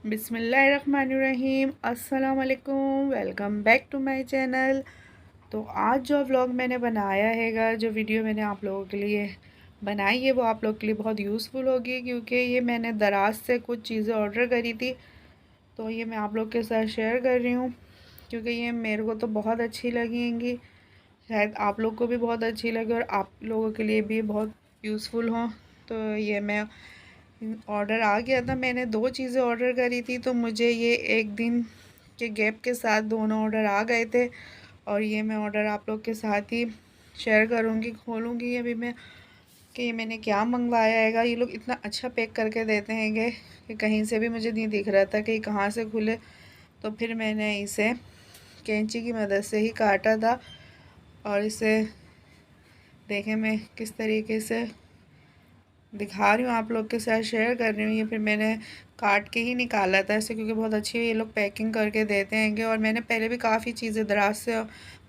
बिस्मिल्लाहिर्रहमानिर्रहीम। अस्सलाम वालेकुम, welcome back to my channel. तो आज जो व्लॉग मैंने बनाया हैगा, जो वीडियो मैंने आप लोगों के लिए बनाई है, वो आप लोग के लिए बहुत यूज़फुल होगी, क्योंकि ये मैंने दराज से कुछ चीज़ें ऑर्डर करी थी। तो ये मैं आप लोग के साथ शेयर कर रही हूँ, क्योंकि ये मेरे को तो बहुत अच्छी लगेंगी, शायद आप लोग को भी बहुत अच्छी लगे और आप लोगों के लिए भी बहुत यूज़फुल हों। तो ये मैं ऑर्डर आ गया था, मैंने 2 चीज़ें ऑर्डर करी थी, तो मुझे ये एक दिन के गैप के साथ दोनों ऑर्डर आ गए थे। और ये मैं ऑर्डर आप लोग के साथ ही शेयर करूँगी, खोलूँगी अभी मैं कि ये मैंने क्या मंगवाया हैगा। ये लोग इतना अच्छा पैक करके देते हैं कि कहीं से भी मुझे नहीं दिख रहा था कि कहाँ से खुले। तो फिर मैंने इसे कैंची की मदद से ही काटा था, और इसे देखें मैं किस तरीके से दिखा रही हूँ, आप लोग के साथ शेयर कर रही हूँ। ये फिर मैंने काट के ही निकाला था ऐसे, क्योंकि बहुत अच्छी ये लोग पैकिंग करके देते हैं। और मैंने पहले भी काफ़ी चीज़ें दराज से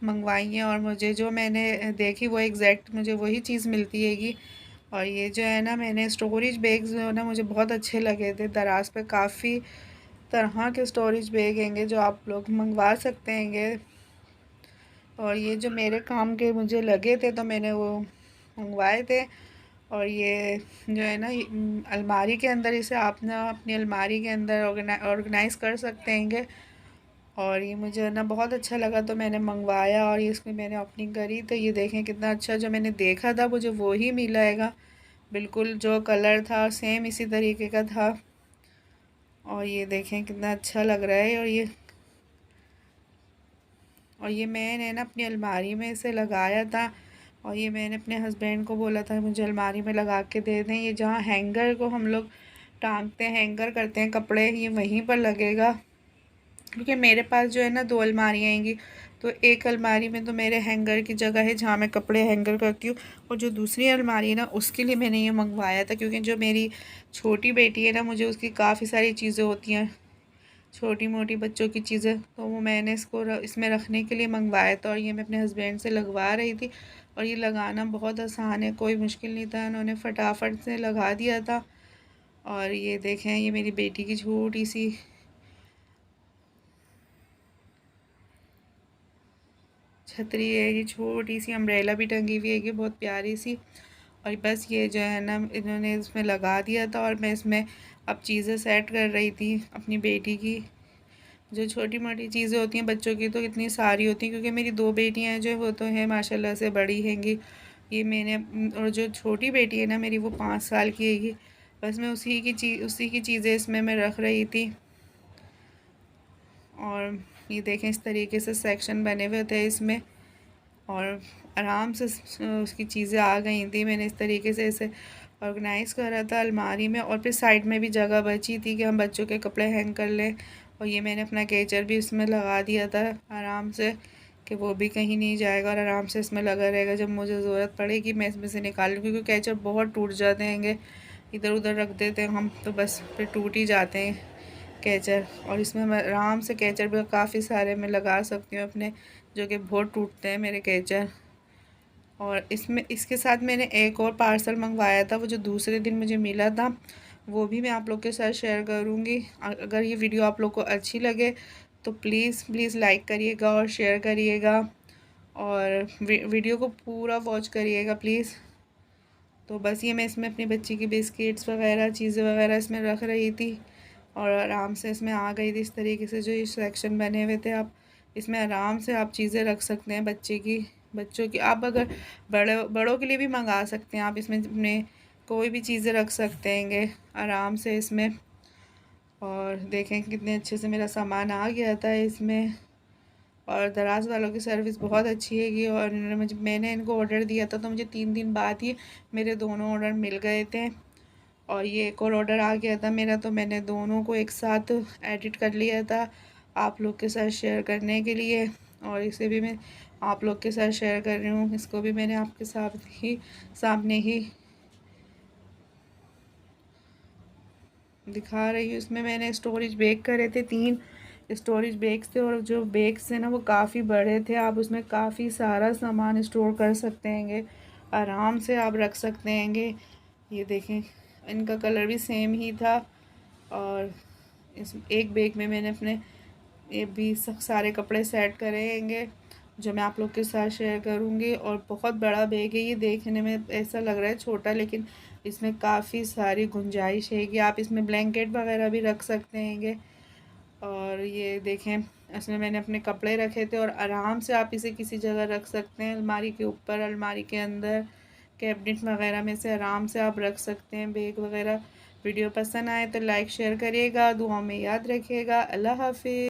मंगवाई हैं, और मुझे जो मैंने देखी वो एग्जैक्ट मुझे वही चीज़ मिलती हैगी। और ये जो है ना, मैंने स्टोरेज बैग्स जो है ना, मुझे बहुत अच्छे लगे थे। दराज पे काफ़ी तरह के स्टोरेज बैग हैंगे जो आप लोग मंगवा सकते हैंगे, और ये जो मेरे काम के मुझे लगे थे तो मैंने वो मंगवाए थे। और ये जो है ना, अलमारी के अंदर इसे आप ना अपनी अलमारी के अंदर ऑर्गेनाइज़ कर सकते हैं। और ये मुझे ना बहुत अच्छा लगा, तो मैंने मंगवाया और ये इसमें मैंने ओपनिंग करी, तो ये देखें कितना अच्छा, जो मैंने देखा था मुझे वो ही मिला हैगा। बिल्कुल जो कलर था सेम इसी तरीके का था। और ये देखें कितना अच्छा लग रहा है। और ये मैंने ना अपनी अलमारी में इसे लगाया था, और ये मैंने अपने हस्बैंड को बोला था मुझे अलमारी में लगा के दे दें। ये जहाँ हैंगर को हम लोग टांगते हैं, हैंगर करते हैं कपड़े, ये वहीं पर लगेगा। क्योंकि मेरे पास जो है ना 2 अलमारियाँ आएंगी, तो एक अलमारी में तो मेरे हैंगर की जगह है जहाँ मैं कपड़े हैंगर करती हूँ, और जो दूसरी अलमारी है ना, उसके लिए मैंने ये मंगवाया था। क्योंकि जो मेरी छोटी बेटी है ना, मुझे उसकी काफ़ी सारी चीज़ें होती हैं, छोटी मोटी बच्चों की चीज़ें, तो वो मैंने इसमें रखने के लिए मंगवाया था। और ये मैं अपने हस्बैंड से लगवा रही थी, और ये लगाना बहुत आसान है, कोई मुश्किल नहीं था, उन्होंने फटाफट से लगा दिया था। और ये देखें, ये मेरी बेटी की छोटी सी छतरी है, ये छोटी सी अम्ब्रेला भी टंगी हुई है, ये बहुत प्यारी सी। और बस ये जो है ना, इन्होंने इसमें लगा दिया था, और मैं इसमें अब चीज़ें सेट कर रही थी अपनी बेटी की। जो छोटी मोटी चीज़ें होती हैं बच्चों की तो इतनी सारी होती हैं, क्योंकि मेरी 2 बेटियां हैं जो वो तो हैं माशाल्लाह से बड़ी हैंगी। ये मैंने और जो छोटी बेटी है ना मेरी, वो 5 साल की हैगी। बस मैं उसी की चीज़ें इसमें मैं रख रही थी। और ये देखें इस तरीके से सेक्शन बने हुए थे इसमें, और आराम से उसकी चीज़ें आ गई थी। मैंने इस तरीके से इसे ऑर्गेनाइज़ करा था अलमारी में, और फिर साइड में भी जगह बची थी कि हम बच्चों के कपड़े हैंग कर लें। और ये मैंने अपना कैचर भी इसमें लगा दिया था आराम से, कि वो भी कहीं नहीं जाएगा और आराम से इसमें लगा रहेगा। जब मुझे ज़रूरत पड़ेगी मैं इसमें से निकाल लूँ, क्योंकि कैचर बहुत टूट जाते हैं, इधर उधर रख देते हैं हम तो बस फिर टूट ही जाते हैं कैचर। और इसमें मैं आराम से कैचर भी काफ़ी सारे मैं लगा सकती हूँ अपने, जो कि बहुत टूटते हैं मेरे कैचर। और इसमें इसके साथ मैंने एक और पार्सल मंगवाया था, वो जो दूसरे दिन मुझे मिला था, वो भी मैं आप लोग के साथ शेयर करूँगी। अगर ये वीडियो आप लोग को अच्छी लगे तो प्लीज़ प्लीज़ लाइक करिएगा और शेयर करिएगा, और वीडियो को पूरा वॉच करिएगा प्लीज़। तो बस ये मैं इसमें अपनी बच्ची की बिस्किट्स वगैरह चीज़ें वगैरह इसमें रख रही थी, और आराम से इसमें आ गई थी। इस तरीके से जो ये सेक्शन बने हुए थे, आप इसमें आराम से आप चीज़ें रख सकते हैं बच्चों की। आप अगर बड़ों के लिए भी मंगा सकते हैं, आप इसमें अपने कोई भी चीज़ें रख सकते हैं आराम से इसमें। और देखें कितने अच्छे से मेरा सामान आ गया था इसमें। और दराज वालों की सर्विस बहुत अच्छी हैगी, और मैंने इनको ऑर्डर दिया था तो मुझे 3 दिन बाद ही मेरे दोनों ऑर्डर मिल गए थे। और ये एक और ऑर्डर आ गया था मेरा, तो मैंने दोनों को एक साथ एडिट कर लिया था आप लोग के साथ शेयर करने के लिए। और इसे भी मैं आप लोग के साथ शेयर कर रही हूँ, इसको भी मैंने आपके सामने ही दिखा रही हूँ। इसमें मैंने स्टोरेज बैग करे थे, 3 स्टोरेज बैग्स थे, और जो बैग्स थे ना वो काफ़ी बड़े थे। आप उसमें काफ़ी सारा सामान स्टोर कर सकते हैं, आराम से आप रख सकते हैं। ये देखें इनका कलर भी सेम ही था, और इस एक बैग में मैंने अपने ये भी सारे कपड़े सेट करेंगे जो मैं आप लोग के साथ शेयर करूँगी। और बहुत बड़ा बैग है ये, देखने में ऐसा लग रहा है छोटा, लेकिन इसमें काफ़ी सारी गुंजाइश है कि आप इसमें ब्लैंकेट वगैरह भी रख सकते हैंगे। और ये देखें, इसमें मैंने अपने कपड़े रखे थे और आराम से आप इसे किसी जगह रख सकते हैं, अलमारी के ऊपर, अलमारी के अंदर, कैबिनेट वगैरह में से आराम से आप रख सकते हैं बैग वगैरह। वीडियो पसंद आए तो लाइक शेयर करिएगा, दुआओं में याद रखिएगा। अल्लाह हाफिज़।